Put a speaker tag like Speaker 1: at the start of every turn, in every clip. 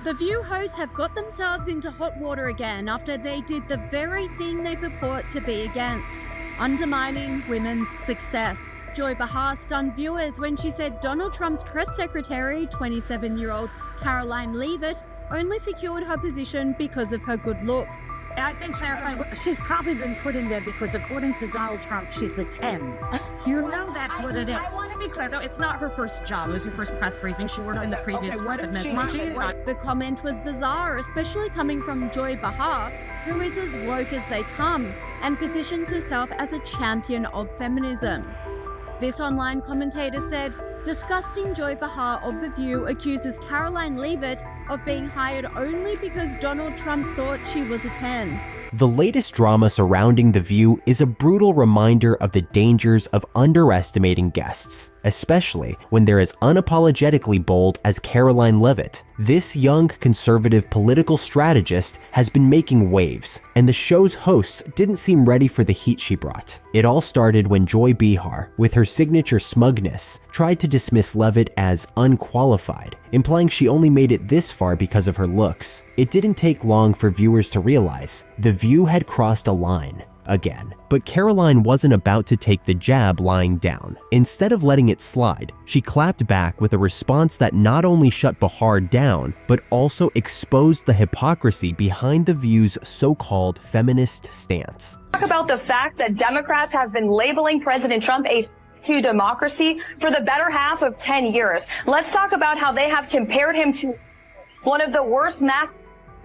Speaker 1: The View hosts have got themselves into hot water again after they did the very thing they purport to be against, undermining women's success. Joy Behar stunned viewers when she said Donald Trump's press secretary, 27-year-old Karoline Leavitt, only secured her position because of her good looks.
Speaker 2: I think she's probably been put in there because according to Donald Trump, she's a 10. You know that's what it is.
Speaker 3: I want to be clear, though, it's not her first job. It was her first press briefing. She worked in the previous administration.
Speaker 1: The comment was bizarre, especially coming from Joy Behar, who is as woke as they come and positions herself as a champion of feminism. This online commentator said, disgusting Joy Behar of The View accuses Karoline Leavitt of being hired only because Donald Trump thought she was a 10.
Speaker 4: The latest drama surrounding The View is a brutal reminder of the dangers of underestimating guests, especially when they're as unapologetically bold as Karoline Leavitt. This young conservative political strategist has been making waves, and the show's hosts didn't seem ready for the heat she brought. It all started when Joy Behar, with her signature smugness, tried to dismiss Leavitt as unqualified, implying she only made it this far because of her looks. It didn't take long for viewers to realize The View had crossed a line again. But Karoline wasn't about to take the jab lying down. Instead of letting it slide, she clapped back with a response that not only shut Behar down, but also exposed the hypocrisy behind The View's so-called feminist stance.
Speaker 5: Talk about the fact that Democrats have been labeling President Trump a to democracy for the better half of 10 years. Let's talk about how they have compared him to one of the worst mass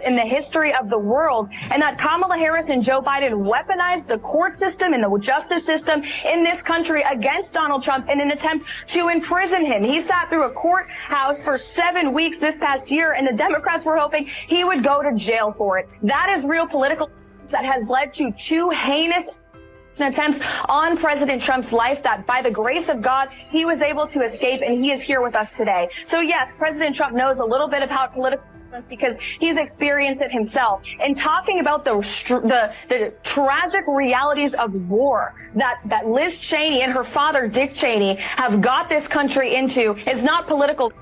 Speaker 5: in the history of the world, and that Kamala Harris and Joe Biden weaponized the court system and the justice system in this country against Donald Trump in an attempt to imprison him. He sat through a courthouse for 7 weeks this past year, and the Democrats were hoping he would go to jail for it. That is real political that has led to 2 heinous attempts on President Trump's life that by the grace of God, he was able to escape, and he is here with us today. So yes, President Trump knows a little bit about political because he's experienced it himself. And talking about the tragic realities of war that Liz Cheney and her father Dick Cheney have got this country into is not political.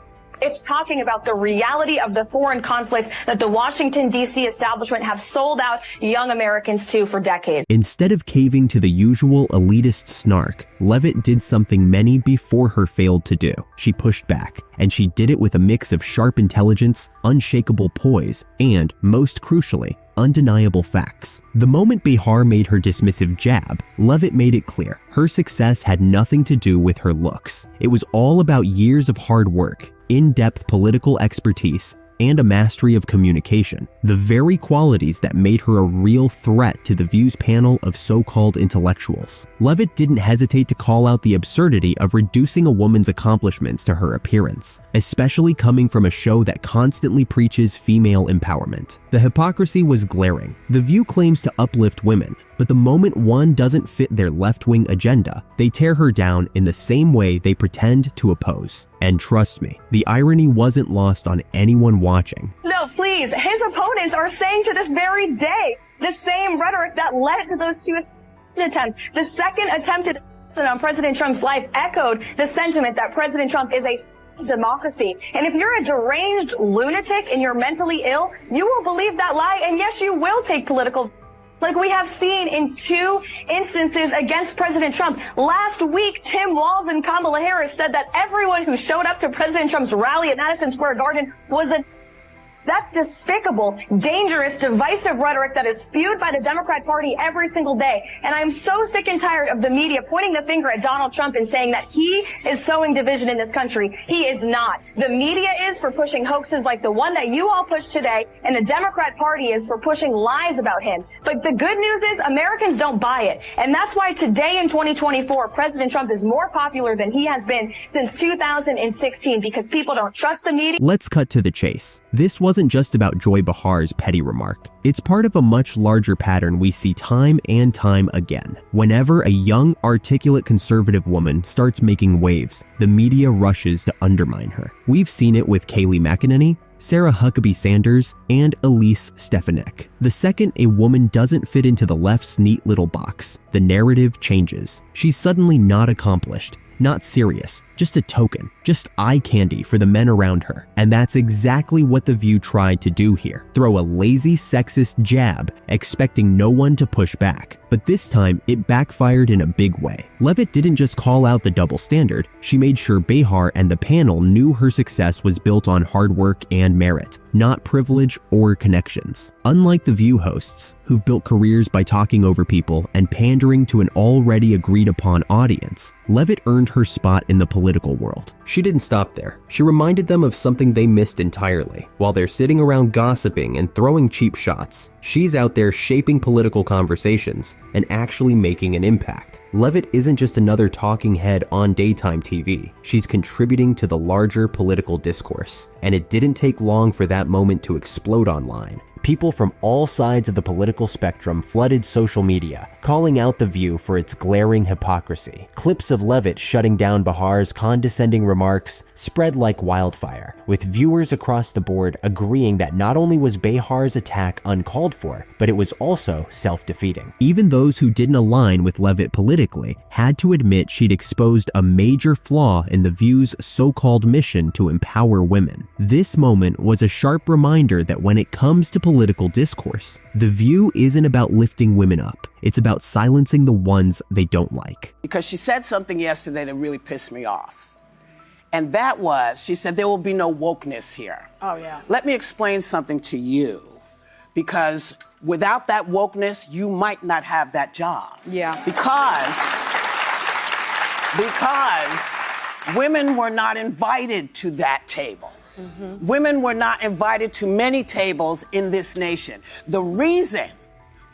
Speaker 5: It's talking about the reality of the foreign conflicts that the Washington, D.C. establishment have sold out young Americans to for decades.
Speaker 4: Instead of caving to the usual elitist snark, Leavitt did something many before her failed to do. She pushed back, and she did it with a mix of sharp intelligence, unshakable poise, and, most crucially, undeniable facts. The moment Behar made her dismissive jab, Leavitt made it clear her success had nothing to do with her looks. It was all about years of hard work, in-depth political expertise, and a mastery of communication, the very qualities that made her a real threat to The View's panel of so-called intellectuals. Leavitt didn't hesitate to call out the absurdity of reducing a woman's accomplishments to her appearance, especially coming from a show that constantly preaches female empowerment. The hypocrisy was glaring. The View claims to uplift women, but the moment one doesn't fit their left-wing agenda, they tear her down in the same way they pretend to oppose. And trust me, the irony wasn't lost on anyone watching.
Speaker 5: No, please. His opponents are saying to this very day the same rhetoric that led to those 2 attempts. The second attempted on President Trump's life echoed the sentiment that President Trump is a democracy. And if you're a deranged lunatic and you're mentally ill, you will believe that lie, and yes, you will take political like we have seen in 2 instances against President Trump. Last week, Tim Walz and Kamala Harris said that everyone who showed up to President Trump's rally at Madison Square Garden was a That's despicable, dangerous, divisive rhetoric that is spewed by the Democrat Party every single day. And I'm so sick and tired of the media pointing the finger at Donald Trump and saying that he is sowing division in this country. He is not. The media is for pushing hoaxes like the one that you all pushed today, and the Democrat Party is for pushing lies about him. But the good news is Americans don't buy it. And that's why today in 2024, President Trump is more popular than he has been since 2016, because people don't trust the media.
Speaker 4: Let's cut to the chase. This wasn't just about Joy Behar's petty remark. It's part of a much larger pattern we see time and time again. Whenever a young, articulate conservative woman starts making waves, the media rushes to undermine her. We've seen it with Kayleigh McEnany, Sarah Huckabee Sanders, and Elise Stefanik. The second a woman doesn't fit into the left's neat little box, the narrative changes. She's suddenly not accomplished, not serious, just a token, just eye candy for the men around her. And that's exactly what The View tried to do here. Throw a lazy, sexist jab, expecting no one to push back. But this time, it backfired in a big way. Leavitt didn't just call out the double standard, she made sure Behar and the panel knew her success was built on hard work and merit, not privilege or connections. Unlike The View hosts, who've built careers by talking over people and pandering to an already agreed upon audience, Leavitt earned her spot in the political world. She didn't stop there. She reminded them of something they missed entirely. While they're sitting around gossiping and throwing cheap shots, she's out there shaping political conversations and actually making an impact. Leavitt isn't just another talking head on daytime TV. She's contributing to the larger political discourse. And it didn't take long for that moment to explode online. People from all sides of the political spectrum flooded social media, calling out The View for its glaring hypocrisy. Clips of Leavitt shutting down Behar's condescending remarks spread like wildfire, with viewers across the board agreeing that not only was Behar's attack uncalled for, but it was also self-defeating. Even those who didn't align with Leavitt politically had to admit she'd exposed a major flaw in The View's so-called mission to empower women. This moment was a sharp reminder that when it comes to political discourse, The View isn't about lifting women up. It's about silencing the ones they don't like.
Speaker 6: Because she said something yesterday that really pissed me off. And that was, she said, there will be no wokeness here.
Speaker 7: Oh, yeah.
Speaker 6: Let me explain something to you. Because without that wokeness, you might not have that job.
Speaker 7: Yeah.
Speaker 6: Because women were not invited to that table. Mm-hmm. Women were not invited to many tables in this nation. The reason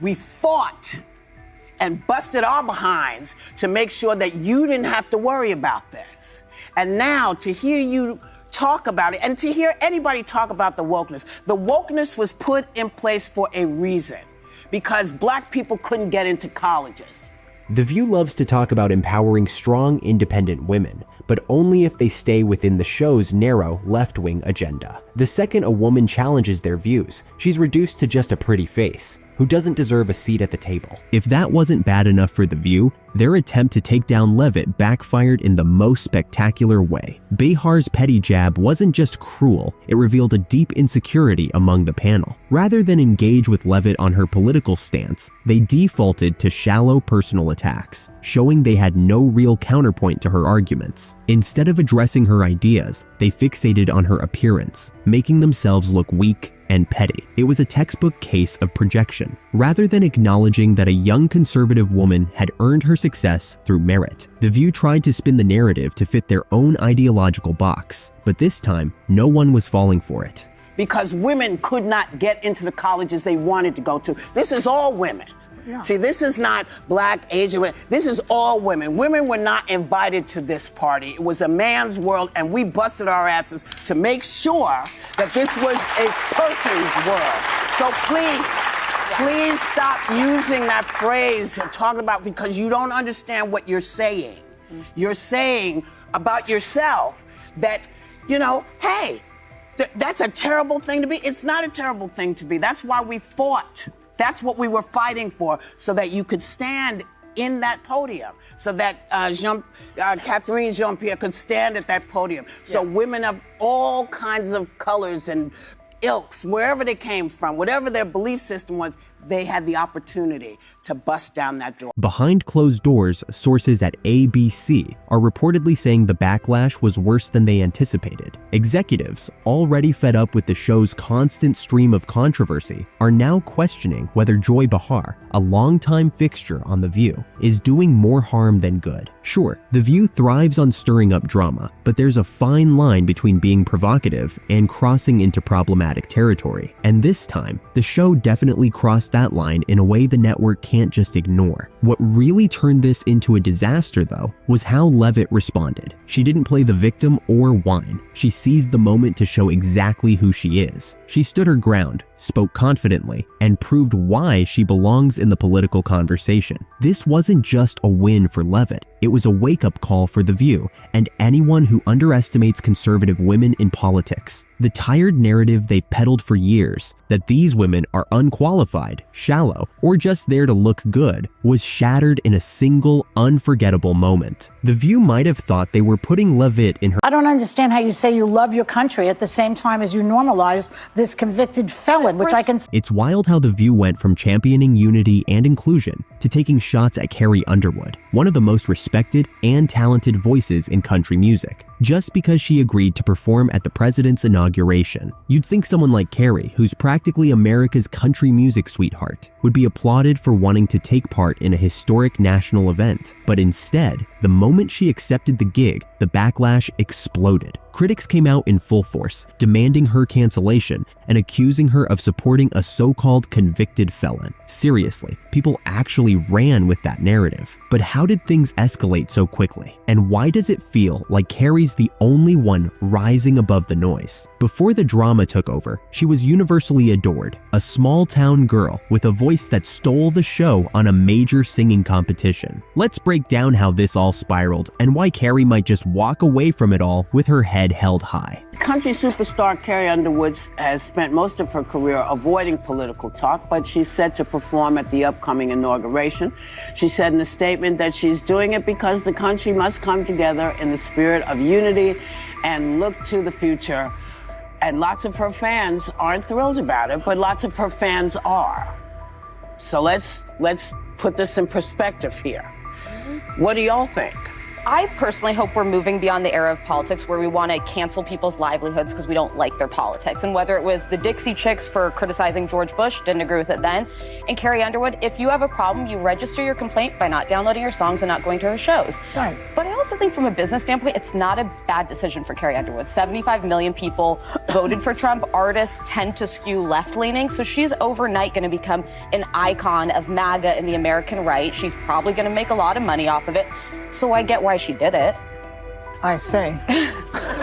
Speaker 6: we fought and busted our behinds to make sure that you didn't have to worry about this. And now to hear you talk about it and to hear anybody talk about the wokeness was put in place for a reason, because Black people couldn't get into colleges.
Speaker 4: The View loves to talk about empowering strong, independent women, but only if they stay within the show's narrow, left-wing agenda. The second a woman challenges their views, she's reduced to just a pretty face, who doesn't deserve a seat at the table. If that wasn't bad enough for The View, their attempt to take down Leavitt backfired in the most spectacular way. Behar's petty jab wasn't just cruel, it revealed a deep insecurity among the panel. Rather than engage with Leavitt on her political stance, they defaulted to shallow personal attacks, showing they had no real counterpoint to her arguments. Instead of addressing her ideas, they fixated on her appearance, making themselves look weak and petty. It was a textbook case of projection. Rather than acknowledging that a young conservative woman had earned her success through merit, The View tried to spin the narrative to fit their own ideological box, but this time, no one was falling for it.
Speaker 6: Because women could not get into the colleges they wanted to go to. This is all women. Yeah. See, this is not Black, Asian women. This is all women. Women were not invited to this party. It was a man's world, and we busted our asses to make sure that this was a person's world. So please stop using that phrase and talking about, because you don't understand what you're saying. Mm-hmm. You're saying about yourself that, hey, that's a terrible thing to be. It's not a terrible thing to be. That's why we fought. That's what we were fighting for, so that you could stand in that podium, so that Catherine Jean-Pierre could stand at that podium. So women of all kinds of colors and ilks, wherever they came from, whatever their belief system was, they had the opportunity to bust down that door.
Speaker 4: Behind closed doors, sources at ABC are reportedly saying the backlash was worse than they anticipated. Executives, already fed up with the show's constant stream of controversy, are now questioning whether Joy Behar, a longtime fixture on The View, is doing more harm than good. Sure, The View thrives on stirring up drama, but there's a fine line between being provocative and crossing into problematic territory. And this time, the show definitely crossed that line in a way the network can't just ignore. What really turned this into a disaster, though, was how Leavitt responded. She didn't play the victim or whine. She seized the moment to show exactly who she is. She stood her ground, spoke confidently, and proved why she belongs in the political conversation. This wasn't just a win for Leavitt, it was a wake-up call for The View and anyone who underestimates conservative women in politics. The tired narrative they've peddled for years, that these women are unqualified, shallow, or just there to look good, was shattered in a single, unforgettable moment. The View might have thought they were putting Leavitt in her—
Speaker 2: I don't understand how you say you love your country at the same time as you normalize this convicted felon, which I can—
Speaker 4: It's wild how The View went from championing unity and inclusion to taking shots at Carrie Underwood, one of the most respected and talented voices in country music, just because she agreed to perform at the president's inauguration. You'd think someone like Carrie, who's practically America's country music sweetheart, would be applauded for wanting to take part in a historic national event. But instead, the moment she accepted the gig, the backlash exploded. Critics came out in full force, demanding her cancellation and accusing her of supporting a so-called convicted felon. Seriously, people actually ran with that narrative. But how did things escalate so quickly? And why does it feel like Carrie's the only one rising above the noise? Before the drama took over, she was universally adored, a small-town girl with a voice that stole the show on a major singing competition. Let's break down how this all spiraled and why Carrie might just walk away from it all with her head held high.
Speaker 6: Country superstar Carrie Underwood has spent most of her career avoiding political talk, but she's set to perform at the upcoming inauguration. She said in a statement that she's doing it because the country must come together in the spirit of unity and look to the future. And lots of her fans aren't thrilled about it, but lots of her fans are. So let's put this in perspective here. What do y'all think?
Speaker 3: I personally hope we're moving beyond the era of politics where we want to cancel people's livelihoods because we don't like their politics. And whether it was the Dixie Chicks for criticizing George Bush, didn't agree with it then, and Carrie Underwood, if you have a problem, you register your complaint by not downloading her songs and not going to her shows.
Speaker 2: Right.
Speaker 3: But I also think from a business standpoint, it's not a bad decision for Carrie Underwood. 75 million people voted for Trump. Artists tend to skew left-leaning, so she's overnight going to become an icon of MAGA and the American right. She's probably going to make a lot of money off of it. So I get why she did it.
Speaker 2: I say.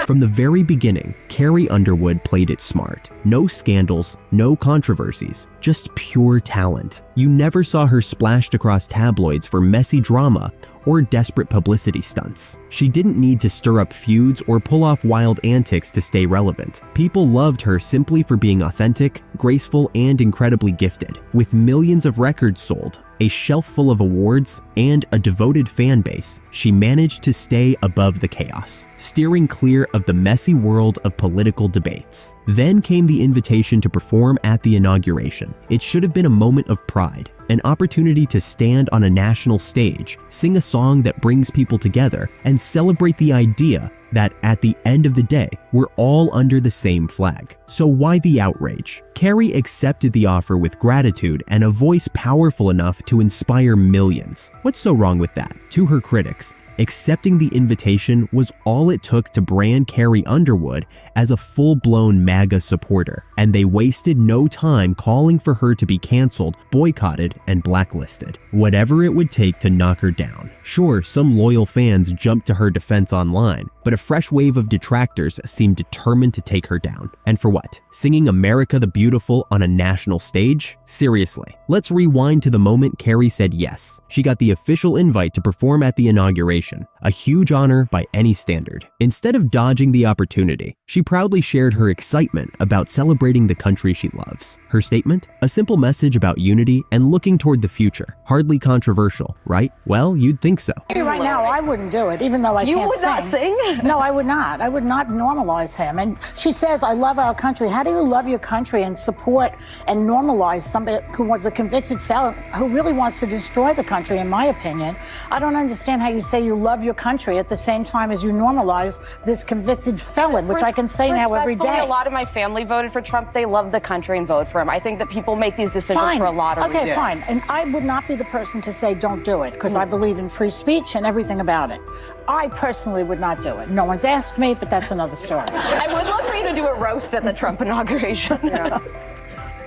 Speaker 4: From the very beginning, Carrie Underwood played it smart. No scandals, no controversies, just pure talent. You never saw her splashed across tabloids for messy drama or desperate publicity stunts. She didn't need to stir up feuds or pull off wild antics to stay relevant. People loved her simply for being authentic, graceful, and incredibly gifted. With millions of records sold, a shelf full of awards, and a devoted fan base, she managed to stay above the chaos, steering clear of the messy world of political debates. Then came the invitation to perform at the inauguration. It should have been a moment of pride, an opportunity to stand on a national stage, sing a song that brings people together, and celebrate the idea that at the end of the day, we're all under the same flag. So why the outrage? Carrie accepted the offer with gratitude and a voice powerful enough to inspire millions. What's so wrong with that? To her critics, accepting the invitation was all it took to brand Carrie Underwood as a full-blown MAGA supporter, and they wasted no time calling for her to be canceled, boycotted, and blacklisted. Whatever it would take to knock her down. Sure, some loyal fans jumped to her defense online, but a fresh wave of detractors seemed determined to take her down. And for what? Singing America the Beautiful on a national stage? Seriously, let's rewind to the moment Carrie said yes. She got the official invite to perform at the inauguration, a huge honor by any standard. Instead of dodging the opportunity, she proudly shared her excitement about celebrating the country she loves. Her statement? A simple message about unity and looking toward the future. Hardly controversial, right? Well, you'd think so.
Speaker 2: Right now, I wouldn't do it, even though I can't sing.
Speaker 3: You would not sing?
Speaker 2: No, I would not. I would not normalize him. And she says, I love our country. How do you love your country and support and normalize somebody who was a convicted felon who really wants to destroy the country, in my opinion? I don't understand how you say you love your country at the same time as you normalize this convicted felon, which I can say now every day.
Speaker 3: A lot of my family voted for Trump. They love the country and vote for him. I think that people make these decisions for a lot of reasons.
Speaker 2: Okay, fine. And I would not be the person to say don't do it, because I believe in free speech and everything about it. I personally would not do it. No one's asked me, but that's another story.
Speaker 3: I would love for you to do a roast at the Trump inauguration.
Speaker 2: Yeah.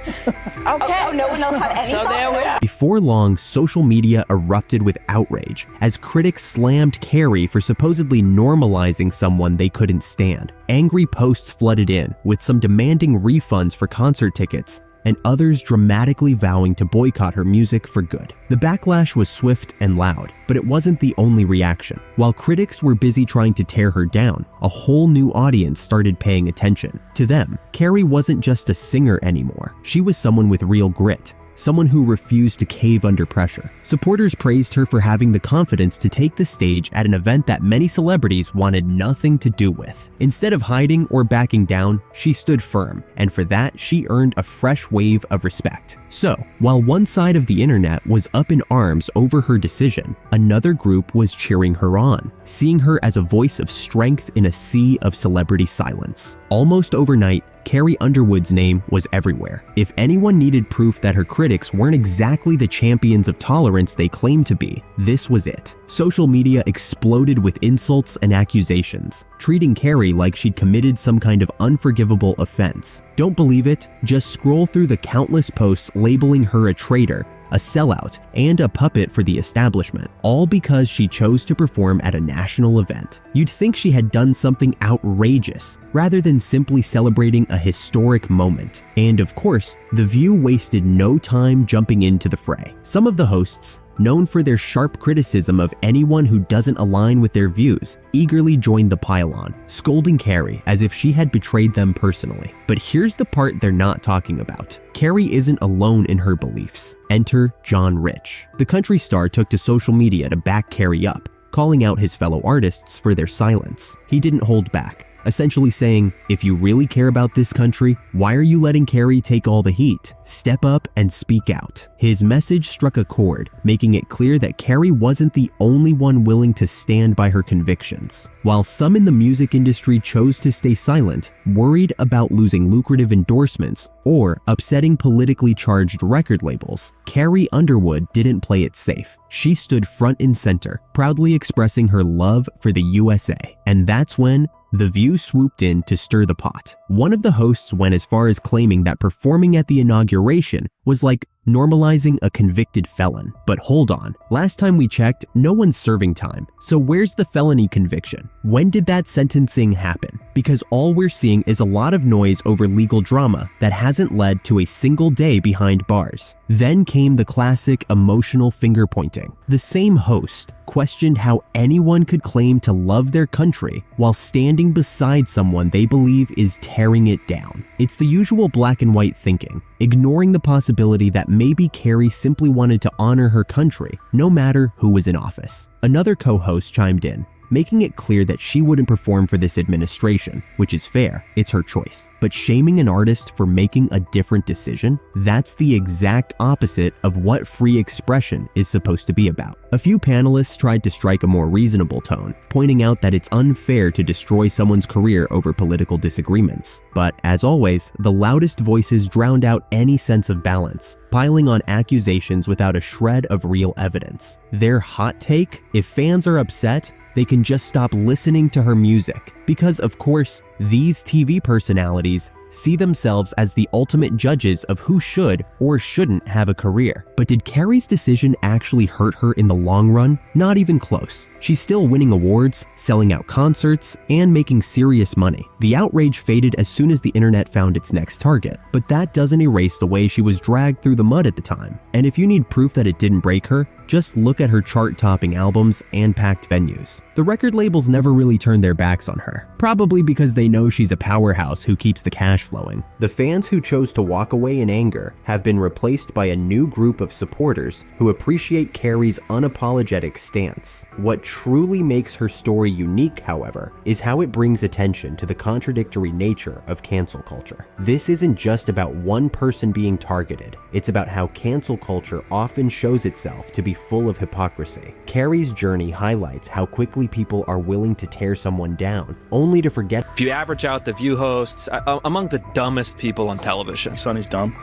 Speaker 3: Okay. Oh, no one else had any thought?
Speaker 4: Before long, social media erupted with outrage as critics slammed Carrie for supposedly normalizing someone they couldn't stand. Angry posts flooded in, with some demanding refunds for concert tickets and others dramatically vowing to boycott her music for good. The backlash was swift and loud, but it wasn't the only reaction. While critics were busy trying to tear her down, a whole new audience started paying attention. To them, Carrie wasn't just a singer anymore. She was someone with real grit, someone who refused to cave under pressure. Supporters praised her for having the confidence to take the stage at an event that many celebrities wanted nothing to do with. Instead of hiding or backing down, she stood firm, and for that, she earned a fresh wave of respect. So, while one side of the internet was up in arms over her decision, another group was cheering her on, seeing her as a voice of strength in a sea of celebrity silence. Almost overnight, Carrie Underwood's name was everywhere. If anyone needed proof that her critics weren't exactly the champions of tolerance they claimed to be, this was it. Social media exploded with insults and accusations, treating Carrie like she'd committed some kind of unforgivable offense. Don't believe it? Just scroll through the countless posts labeling her a traitor, a sellout, and a puppet for the establishment, all because she chose to perform at a national event. You'd think she had done something outrageous, rather than simply celebrating a historic moment. And of course, The View wasted no time jumping into the fray. Some of the hosts, known for their sharp criticism of anyone who doesn't align with their views, eagerly joined the pile-on, scolding Carrie as if she had betrayed them personally. But here's the part they're not talking about. Carrie isn't alone in her beliefs. Enter John Rich. The country star took to social media to back Carrie up, calling out his fellow artists for their silence. He didn't hold back, essentially saying, if you really care about this country, why are you letting Carrie take all the heat? Step up and speak out. His message struck a chord, making it clear that Carrie wasn't the only one willing to stand by her convictions. While some in the music industry chose to stay silent, worried about losing lucrative endorsements or upsetting politically charged record labels, Carrie Underwood didn't play it safe. She stood front and center, proudly expressing her love for the USA. And that's when The View swooped in to stir the pot. One of the hosts went as far as claiming that performing at the inauguration was like normalizing a convicted felon. But hold on, last time we checked, no one's serving time. So where's the felony conviction? When did that sentencing happen? Because all we're seeing is a lot of noise over legal drama that hasn't led to a single day behind bars. Then came the classic emotional finger pointing. The same host questioned how anyone could claim to love their country while standing beside someone they believe is tearing it down. It's the usual black and white thinking, ignoring the possibility that maybe Carrie simply wanted to honor her country, no matter who was in office. Another co-host chimed in, making it clear that she wouldn't perform for this administration, which is fair, it's her choice. But shaming an artist for making a different decision? That's the exact opposite of what free expression is supposed to be about. A few panelists tried to strike a more reasonable tone, pointing out that it's unfair to destroy someone's career over political disagreements. But as always, the loudest voices drowned out any sense of balance, piling on accusations without a shred of real evidence. Their hot take? If fans are upset, they can just stop listening to her music. Because of course, these TV personalities see themselves as the ultimate judges of who should or shouldn't have a career. But did Carrie's decision actually hurt her in the long run? Not even close. She's still winning awards, selling out concerts, and making serious money. The outrage faded as soon as the internet found its next target, but that doesn't erase the way she was dragged through the mud at the time. And if you need proof that it didn't break her, just look at her chart-topping albums and packed venues. The record labels never really turned their backs on her, probably because they know she's a powerhouse who keeps the cash flowing. The fans who chose to walk away in anger have been replaced by a new group of supporters who appreciate Carrie's unapologetic stance. What truly makes her story unique, however, is how it brings attention to the contradictory nature of cancel culture. This isn't just about one person being targeted, it's about how cancel culture often shows itself to be full of hypocrisy. Carrie's journey highlights how quickly people are willing to tear someone down, only to forget.
Speaker 7: If you average out the View hosts, among the dumbest people on television.
Speaker 8: Sonny's dumb.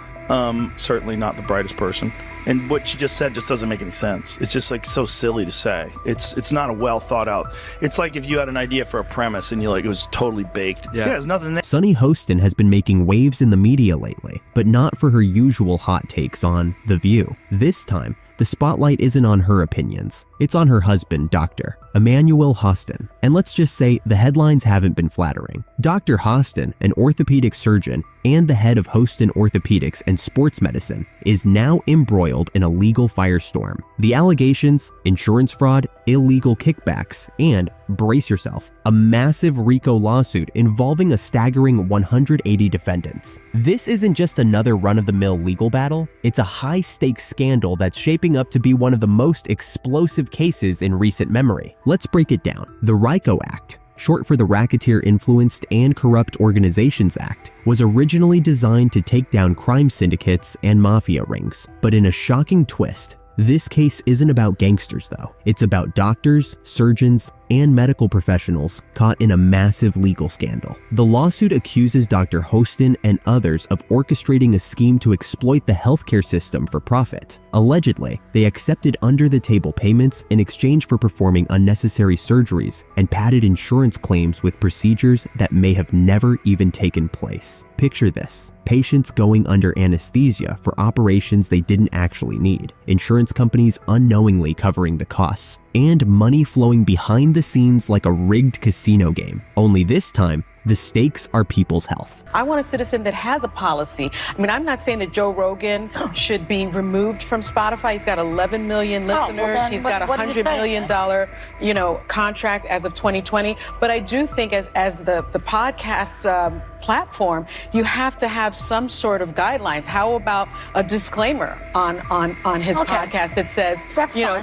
Speaker 8: Certainly not the brightest person. And what she just said just doesn't make any sense. It's just like so silly to say. It's not a well thought out. It's like if you had an idea for a premise and it was totally baked. Yeah, there's nothing there.
Speaker 4: Sunny Hostin has been making waves in the media lately, but not for her usual hot takes on The View. This time, the spotlight isn't on her opinions. It's on her husband, Dr. Emmanuel Hostin. And let's just say the headlines haven't been flattering. Dr. Hostin, an orthopedic surgeon and the head of Hostin Orthopedics and and sports medicine, is now embroiled in a legal firestorm. The allegations, insurance fraud, illegal kickbacks, and, brace yourself, a massive RICO lawsuit involving a staggering 180 defendants. This isn't just another run-of-the-mill legal battle, it's a high-stakes scandal that's shaping up to be one of the most explosive cases in recent memory. Let's break it down. The RICO Act, short for the Racketeer Influenced and Corrupt Organizations Act, was originally designed to take down crime syndicates and mafia rings. But in a shocking twist, this case isn't about gangsters though. It's about doctors, surgeons, and medical professionals caught in a massive legal scandal. The lawsuit accuses Dr. Hostin and others of orchestrating a scheme to exploit the healthcare system for profit. Allegedly, they accepted under-the-table payments in exchange for performing unnecessary surgeries and padded insurance claims with procedures that may have never even taken place. Picture this: patients going under anesthesia for operations they didn't actually need, insurance companies unknowingly covering the costs, and money flowing behind the scenes like a rigged casino game. Only this time, the stakes are people's health.
Speaker 9: I want a citizen that has a policy. I mean, I'm not saying that Joe Rogan should be removed from Spotify. He's got 11 million listeners. He's got a $100 million, contract as of 2020. But I do think as the podcast platform, you have to have some sort of guidelines. How about a disclaimer on his podcast that says,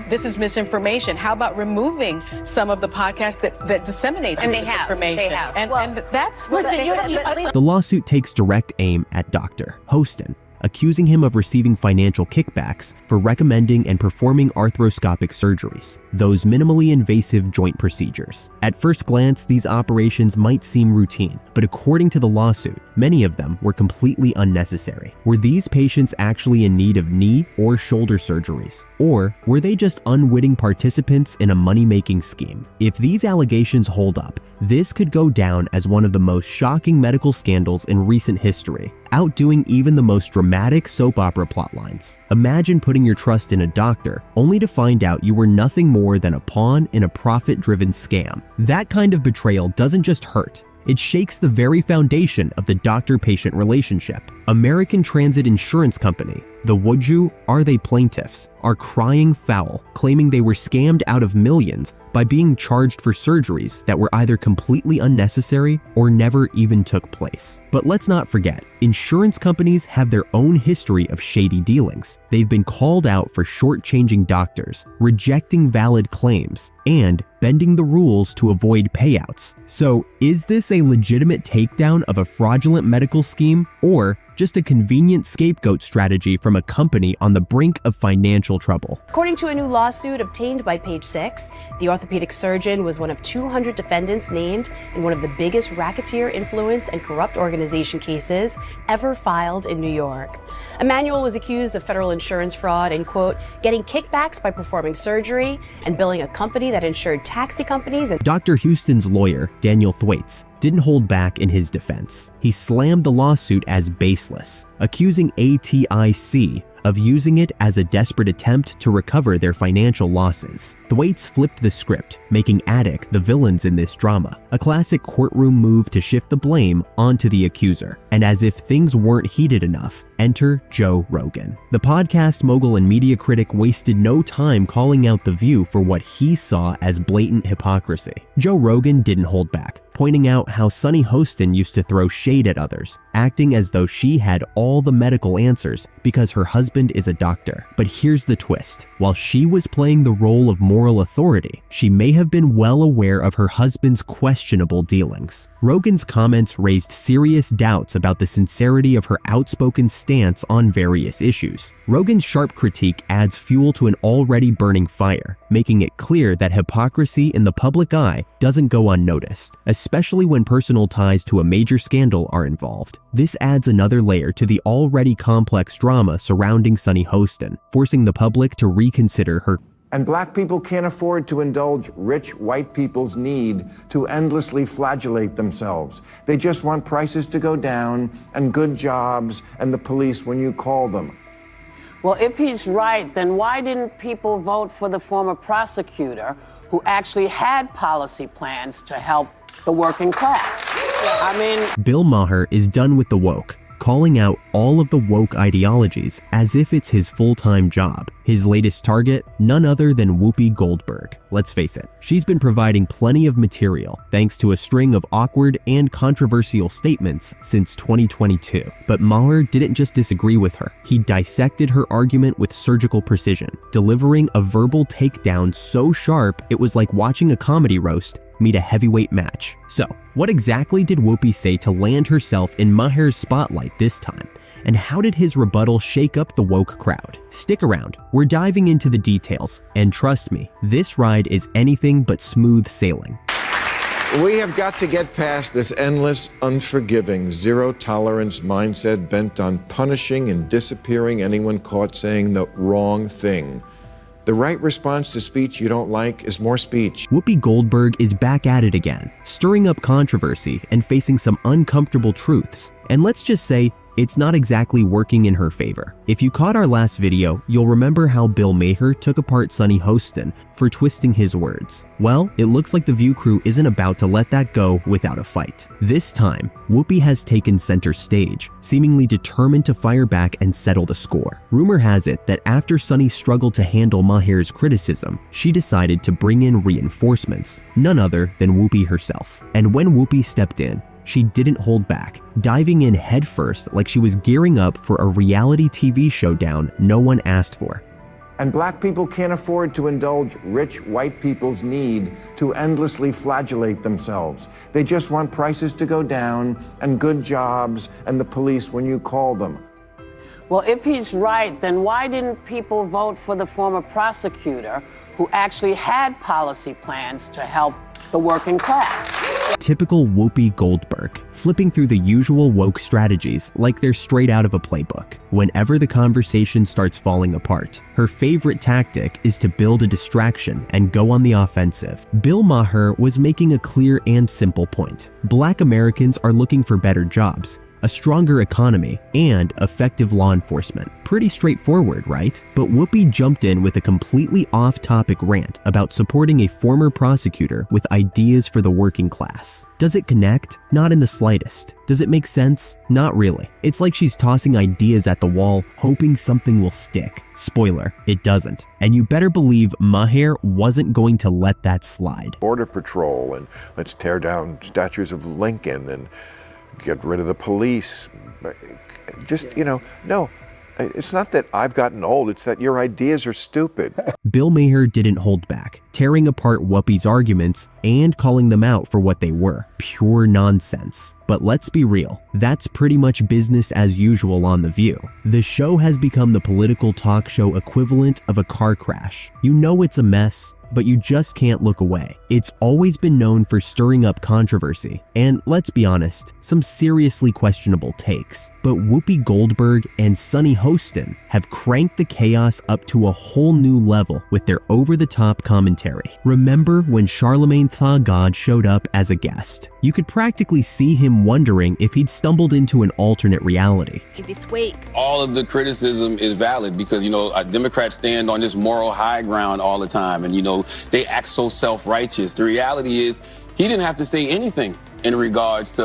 Speaker 9: this is misinformation? How about removing some of the podcasts that disseminate misinformation?
Speaker 3: They have.
Speaker 9: And that's
Speaker 4: The lawsuit takes direct aim at Dr. Hostin, accusing him of receiving financial kickbacks for recommending and performing arthroscopic surgeries, those minimally invasive joint procedures. At first glance, these operations might seem routine, but according to the lawsuit, many of them were completely unnecessary. Were these patients actually in need of knee or shoulder surgeries? Or were they just unwitting participants in a money-making scheme? If these allegations hold up, this could go down as one of the most shocking medical scandals in recent history, outdoing even the most dramatic soap opera plotlines. Imagine putting your trust in a doctor only to find out you were nothing more than a pawn in a profit-driven scam. That kind of betrayal doesn't just hurt. It shakes the very foundation of the doctor-patient relationship. American Transit Insurance Company, the Would You, Are They plaintiffs, are crying foul, claiming they were scammed out of millions by being charged for surgeries that were either completely unnecessary or never even took place. But let's not forget, insurance companies have their own history of shady dealings. They've been called out for shortchanging doctors, rejecting valid claims, and bending the rules to avoid payouts. So, is this a legitimate takedown of a fraudulent medical scheme, or just a convenient scapegoat strategy from a company on the brink of financial trouble?
Speaker 10: According to a new lawsuit obtained by Page Six, the orthopedic surgeon was one of 200 defendants named in one of the biggest racketeer influence and corrupt organization cases ever filed in New York. Emanuel was accused of federal insurance fraud and, quote, getting kickbacks by performing surgery and billing a company that insured taxi companies. And
Speaker 4: Dr. Houston's lawyer, Daniel Thwaites, didn't hold back in his defense. He slammed the lawsuit as baseless, accusing ATIC of using it as a desperate attempt to recover their financial losses. Thwaites flipped the script, making Attic the villains in this drama, a classic courtroom move to shift the blame onto the accuser. And as if things weren't heated enough, enter Joe Rogan. The podcast mogul and media critic wasted no time calling out The View for what he saw as blatant hypocrisy. Joe Rogan didn't hold back, pointing out how Sunny Hostin used to throw shade at others, acting as though she had all the medical answers because her husband is a doctor. But here's the twist. While she was playing the role of moral authority, she may have been well aware of her husband's questionable dealings. Rogan's comments raised serious doubts about the sincerity of her outspoken stance on various issues. Rogan's sharp critique adds fuel to an already burning fire, making it clear that hypocrisy in the public eye doesn't go unnoticed, especially when personal ties to a major scandal are involved. This adds another layer to the already complex drama surrounding Sunny Hostin, forcing the public to reconsider her.
Speaker 11: And black people can't afford to indulge rich white people's need to endlessly flagellate themselves. They just want prices to go down and good jobs and the police when you call them.
Speaker 6: Well, if he's right, then why didn't people vote for the former prosecutor who actually had policy plans to help the working class? I mean,
Speaker 4: Bill Maher is done with the woke. calling out all of the woke ideologies as if it's his full-time job. His latest target, none other than Whoopi Goldberg. Let's face it, she's been providing plenty of material thanks to a string of awkward and controversial statements since 2022. But Maher didn't just disagree with her. He dissected her argument with surgical precision, delivering a verbal takedown so sharp it was like watching a comedy roast meet a heavyweight match. So, what exactly did Whoopi say to land herself in Maher's spotlight this time? And how did his rebuttal shake up the woke crowd? Stick around, we're diving into the details, and trust me, this ride is anything but smooth sailing.
Speaker 11: We have got to get past this endless, unforgiving, zero-tolerance mindset bent on punishing and disappearing anyone caught saying the wrong thing. The right response to speech you don't like is more speech.
Speaker 4: Whoopi Goldberg is back at it again, stirring up controversy and facing some uncomfortable truths. And let's just say, it's not exactly working in her favor. If you caught our last video, you'll remember how Bill Maher took apart Sunny Hostin for twisting his words. Well, it looks like the View crew isn't about to let that go without a fight. This time, Whoopi has taken center stage, seemingly determined to fire back and settle the score. Rumor has it that after Sunny struggled to handle Maher's criticism, she decided to bring in reinforcements, none other than Whoopi herself. And when Whoopi stepped in, she didn't hold back, diving in headfirst like she was gearing up for a reality TV showdown no one asked for.
Speaker 11: And black people can't afford to indulge rich white people's need to endlessly flagellate themselves. They just want prices to go down and good jobs and the police when you call them.
Speaker 6: Well, if he's right, then why didn't people vote for the former prosecutor who actually had policy plans to help the working class?
Speaker 4: Typical Whoopi Goldberg, flipping through the usual woke strategies like they're straight out of a playbook. Whenever the conversation starts falling apart, her favorite tactic is to build a distraction and go on the offensive. Bill Maher was making a clear and simple point. Black Americans are looking for better jobs, a stronger economy, and effective law enforcement. Pretty straightforward, right? But Whoopi jumped in with a completely off-topic rant about supporting a former prosecutor with ideas for the working class. Does it connect? Not in the slightest. Does it make sense? Not really. It's like she's tossing ideas at the wall, hoping something will stick. Spoiler, it doesn't. And you better believe Maher wasn't going to let that slide.
Speaker 11: Border Patrol, and let's tear down statues of Lincoln, and get rid of the police. Just, no. It's not that I've gotten old, it's that your ideas are stupid.
Speaker 4: Bill Maher didn't hold back, tearing apart Whoopi's arguments and calling them out for what they were. Pure nonsense. But let's be real, that's pretty much business as usual on The View. The show has become the political talk show equivalent of a car crash. You know it's a mess, but you just can't look away. It's always been known for stirring up controversy, and let's be honest, some seriously questionable takes. But Whoopi Goldberg and Sunny Hostin have cranked the chaos up to a whole new level with their over-the-top commentary. Remember when Charlemagne Tha God showed up as a guest? You could practically see him wondering if he'd stumbled into an alternate reality.
Speaker 1: This week,
Speaker 12: all of the criticism is valid because, Democrats stand on this moral high ground all the time. And, they act so self-righteous. The reality is he didn't have to say anything in regards to,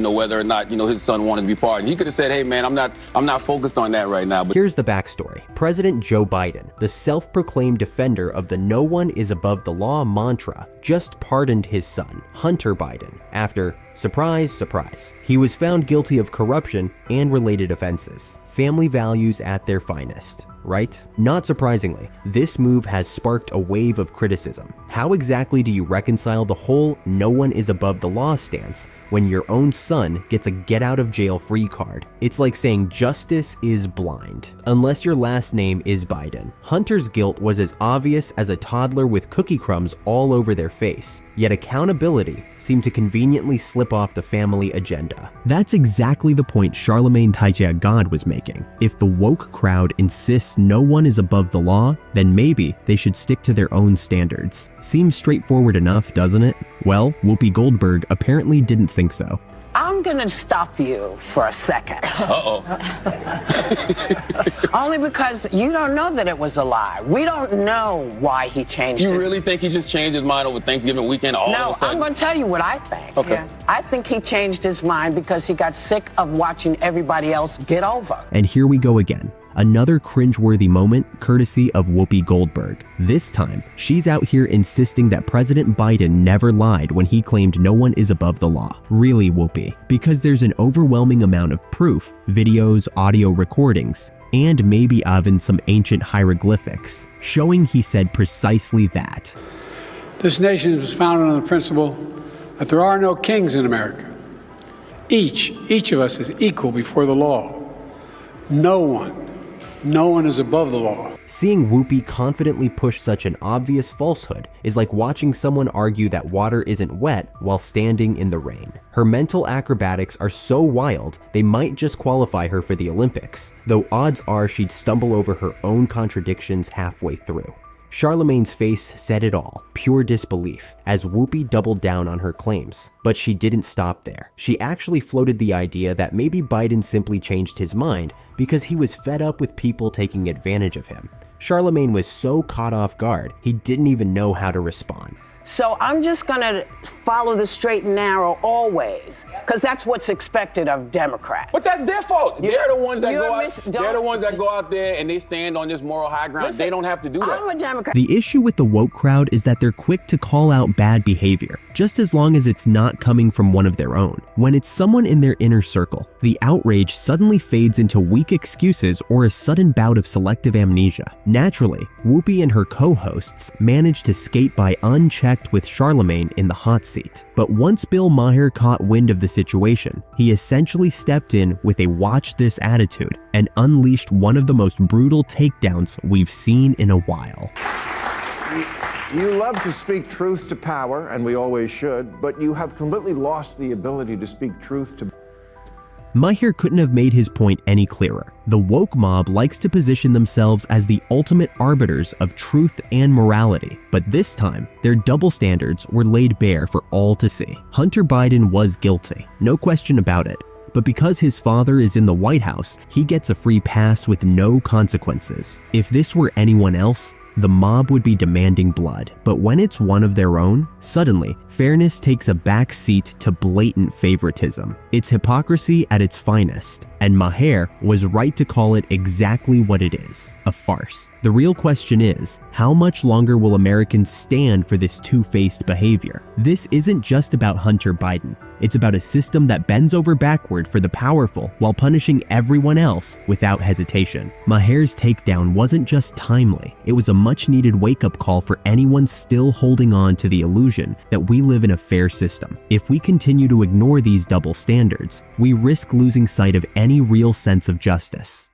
Speaker 12: whether or not, his son wanted to be pardoned. He could have said, hey, man, I'm not focused on that right now. But
Speaker 4: here's the backstory. President Joe Biden, the self-proclaimed defender of the no one is above the law mantra, just pardoned his son, Hunter Biden, after, surprise, surprise, he was found guilty of corruption and related offenses. Family values at their finest, right? Not surprisingly, this move has sparked a wave of criticism. How exactly do you reconcile the whole no one is above the law stance when your own son gets a get out of jail free card? It's like saying justice is blind. Unless your last name is Biden. Hunter's guilt was as obvious as a toddler with cookie crumbs all over their face, yet accountability seemed to conveniently slip off the family agenda. That's exactly the point Charlemagne Tha God was making. If the woke crowd insists no one is above the law, then maybe they should stick to their own standards. Seems straightforward enough, doesn't it? Well, Whoopi Goldberg apparently didn't think so.
Speaker 6: I'm I'm going to stop you for a second.
Speaker 12: Uh-oh.
Speaker 6: Only because you don't know that it was a lie. We don't know why he changed his mind.
Speaker 12: You really think he just changed his mind over Thanksgiving weekend all of a
Speaker 6: No,
Speaker 12: sudden?
Speaker 6: I'm going to tell you what I think.
Speaker 12: Okay.
Speaker 6: Yeah. I think he changed his mind because he got sick of watching everybody else get over.
Speaker 4: And here we go again. Another cringeworthy moment courtesy of Whoopi Goldberg. This time, she's out here insisting that President Biden never lied when he claimed no one is above the law. Really, Whoopi? Because there's an overwhelming amount of proof, videos, audio recordings, and maybe even some ancient hieroglyphics, showing he said precisely that.
Speaker 13: This nation was founded on the principle that there are no kings in America. Each of us is equal before the law. No one is above the law.
Speaker 4: Seeing Whoopi confidently push such an obvious falsehood is like watching someone argue that water isn't wet while standing in the rain. Her mental acrobatics are so wild, they might just qualify her for the Olympics, though odds are she'd stumble over her own contradictions halfway through. Charlemagne's face said it all, pure disbelief, as Whoopi doubled down on her claims. But she didn't stop there. She actually floated the idea that maybe Biden simply changed his mind because he was fed up with people taking advantage of him. Charlemagne was so caught off guard, he didn't even know how to respond.
Speaker 6: So I'm just going to follow the straight and narrow always, because that's what's expected of Democrats.
Speaker 12: But that's their fault. They're the ones that they're the ones that go out there and they stand on this moral high ground.
Speaker 6: Listen,
Speaker 12: they don't have to do that.
Speaker 6: I'm a Democrat.
Speaker 4: The issue with the woke crowd is that they're quick to call out bad behavior, just as long as it's not coming from one of their own. When it's someone in their inner circle, the outrage suddenly fades into weak excuses or a sudden bout of selective amnesia. Naturally, Whoopi and her co-hosts managed to skate by unchecked with Charlemagne in the hot seat. But once Bill Maher caught wind of the situation, he essentially stepped in with a watch this attitude and unleashed one of the most brutal takedowns we've seen in a while.
Speaker 11: You love to speak truth to power, and we always should, but you have completely lost the ability to speak truth to...
Speaker 4: Maher couldn't have made his point any clearer. The woke mob likes to position themselves as the ultimate arbiters of truth and morality, but this time, their double standards were laid bare for all to see. Hunter Biden was guilty, no question about it. But because his father is in the White House, he gets a free pass with no consequences. If this were anyone else, the mob would be demanding blood. But when it's one of their own, suddenly, fairness takes a back seat to blatant favoritism. It's hypocrisy at its finest, and Maher was right to call it exactly what it is, a farce. The real question is, how much longer will Americans stand for this two-faced behavior? This isn't just about Hunter Biden. It's about a system that bends over backward for the powerful while punishing everyone else without hesitation. Maher's takedown wasn't just timely, it was a much-needed wake-up call for anyone still holding on to the illusion that we live in a fair system. If we continue to ignore these double standards, we risk losing sight of any real sense of justice.